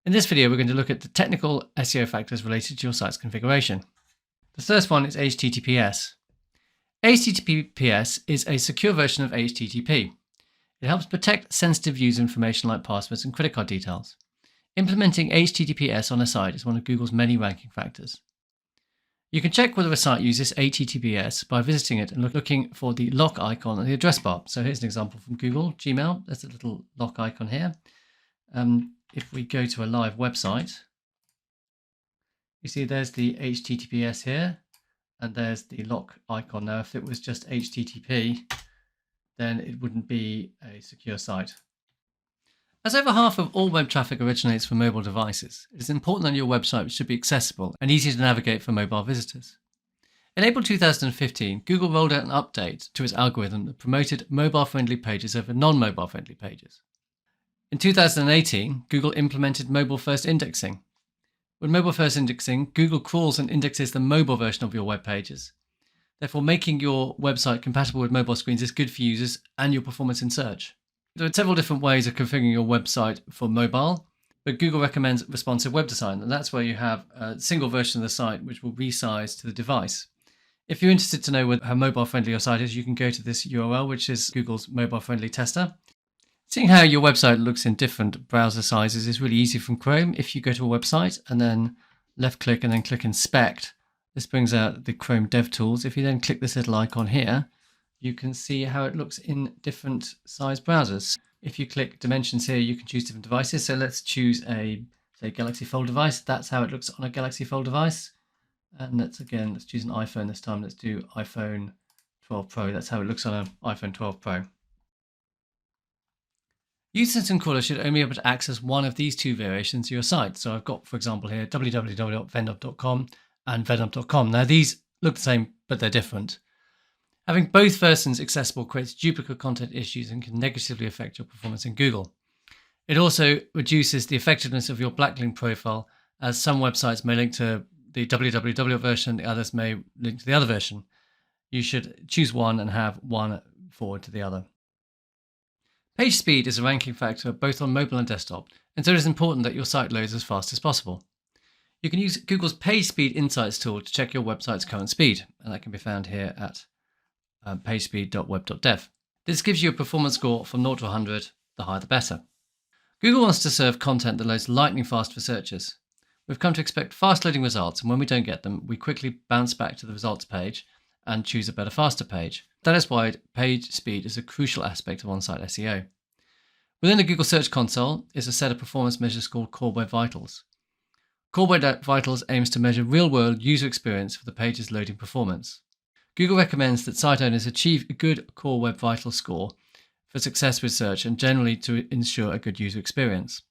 In this video, we're going to look at the technical SEO factors related to your site's configuration. The first one is HTTPS. HTTPS is a secure version of HTTP. It helps protect sensitive user information like passwords and credit card details. Implementing HTTPS on a site is one of Google's many ranking factors. You can check whether a site uses HTTPS by visiting it and looking for the lock icon on the address bar. So here's an example from Google, Gmail. There's a little lock icon here. If we go to a live website, you see there's the HTTPS here, and there's the lock icon. Now, if it was just HTTP, then it wouldn't be a secure site. As over half of all web traffic originates from mobile devices, it is important that your website should be accessible and easy to navigate for mobile visitors. In April 2015, Google rolled out an update to its algorithm that promoted mobile-friendly pages over non-mobile-friendly pages. In 2018, Google implemented mobile-first indexing. With mobile-first indexing, Google crawls and indexes the mobile version of your web pages. Therefore, making your website compatible with mobile screens is good for users and your performance in search. There are several different ways of configuring your website for mobile, but Google recommends responsive web design, and that's where you have a single version of the site which will resize to the device. If you're interested to know how mobile-friendly your site is, you can go to this URL, which is Google's mobile-friendly tester. Seeing how your website looks in different browser sizes is really easy from Chrome. If you go to a website and then left-click and then click Inspect, this brings out the Chrome DevTools. If you then click this little icon here, you can see how it looks in different size browsers. If you click dimensions here, you can choose different devices. So let's choose a, say, Galaxy Fold device. That's how it looks on a Galaxy Fold device. And let's choose an iPhone this time. Let's do iPhone 12 Pro. That's how it looks on an iPhone 12 Pro. Users and crawlers should only be able to access one of these two variations of your site. So I've got, for example, here www.vendop.com and vendop.com. Now these look the same, but they're different. Having both versions accessible creates duplicate content issues and can negatively affect your performance in Google. It also reduces the effectiveness of your backlink profile, as some websites may link to the www version, the others may link to the other version. You should choose one and have one forward to the other. Page speed is a ranking factor both on mobile and desktop, and so it is important that your site loads as fast as possible. You can use Google's Page Speed Insights tool to check your website's current speed, and that can be found here at pagespeed.web.dev. This gives you a performance score from 0 to 100, the higher the better. Google wants to serve content that loads lightning fast for searchers. We've come to expect fast loading results, and when we don't get them, we quickly bounce back to the results page and choose a better, faster page. That is why page speed is a crucial aspect of on-site SEO. Within the Google Search Console is a set of performance measures called Core Web Vitals. Core Web Vitals aims to measure real-world user experience for the page's loading performance. Google recommends that site owners achieve a good Core Web Vitals score for success with search and generally to ensure a good user experience.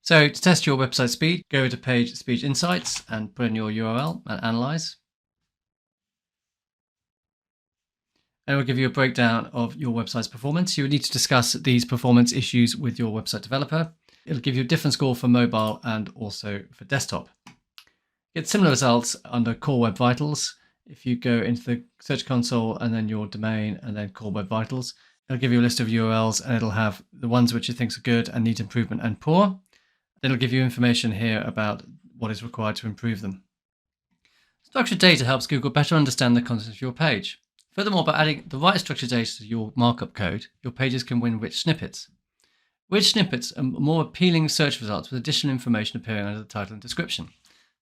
So to test your website speed, go to Page Speed Insights and put in your URL and analyze. And it will give you a breakdown of your website's performance. You will need to discuss these performance issues with your website developer. It'll give you a different score for mobile and also for desktop. Get similar results under Core Web Vitals. If you go into the Search Console and then your domain and then Core Web Vitals, it'll give you a list of URLs and it'll have the ones which it thinks are good and need improvement and poor. Then it'll give you information here about what is required to improve them. Structured data helps Google better understand the content of your page. Furthermore, by adding the right structured data to your markup code, your pages can win rich snippets. Rich snippets are more appealing search results with additional information appearing under the title and description.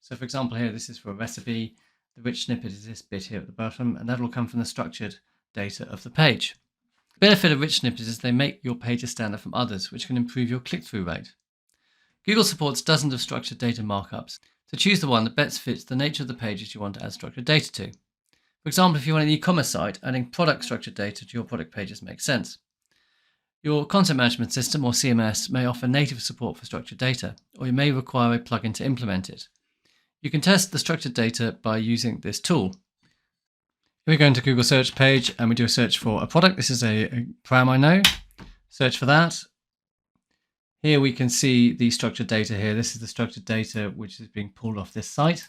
So for example here, this is for a recipe. The rich snippet is this bit here at the bottom, and that will come from the structured data of the page. The benefit of rich snippets is they make your pages stand out from others, which can improve your click-through rate. Google supports dozens of structured data markups, so choose the one that best fits the nature of the pages you want to add structured data to. For example, if you want an e-commerce site, adding product structured data to your product pages makes sense. Your content management system or CMS may offer native support for structured data, or you may require a plugin to implement it. You can test the structured data by using this tool. If we go into Google search page and we do a search for a product, this is a pram I know, search for that. Here we can see the structured data here. This is the structured data which is being pulled off this site.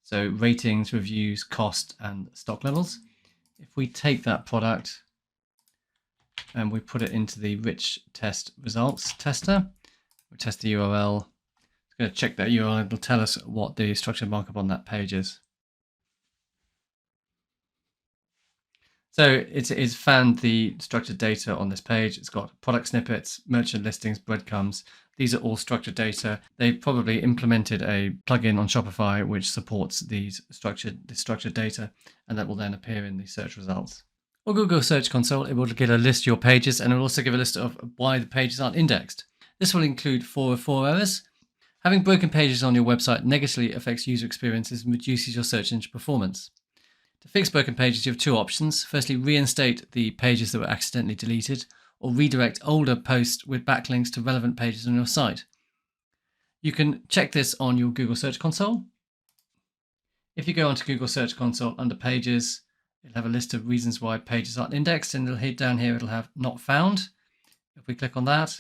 So ratings, reviews, cost, and stock levels. If we take that product and we put it into the rich test results tester, we test the URL, going to check that URL. It'll tell us what the structured markup on that page is. So it's found the structured data on this page. It's got product snippets, merchant listings, breadcrumbs. These are all structured data. They've probably implemented a plugin on Shopify which supports this structured data, and that will then appear in the search results. Or Google Search Console, it will get a list of your pages, and it will also give a list of why the pages aren't indexed. This will include 4 of 4 errors. Having broken pages on your website negatively affects user experiences and reduces your search engine performance. To fix broken pages, you have 2 options. Firstly, reinstate the pages that were accidentally deleted, or redirect older posts with backlinks to relevant pages on your site. You can check this on your Google Search Console. If you go onto Google Search Console under Pages, it'll have a list of reasons why pages aren't indexed, and it'll hit down here, it'll have Not Found. If we click on that,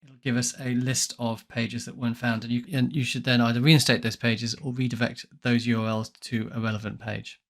it'll give us a list of pages that weren't found, and you should then either reinstate those pages or redirect those URLs to a relevant page.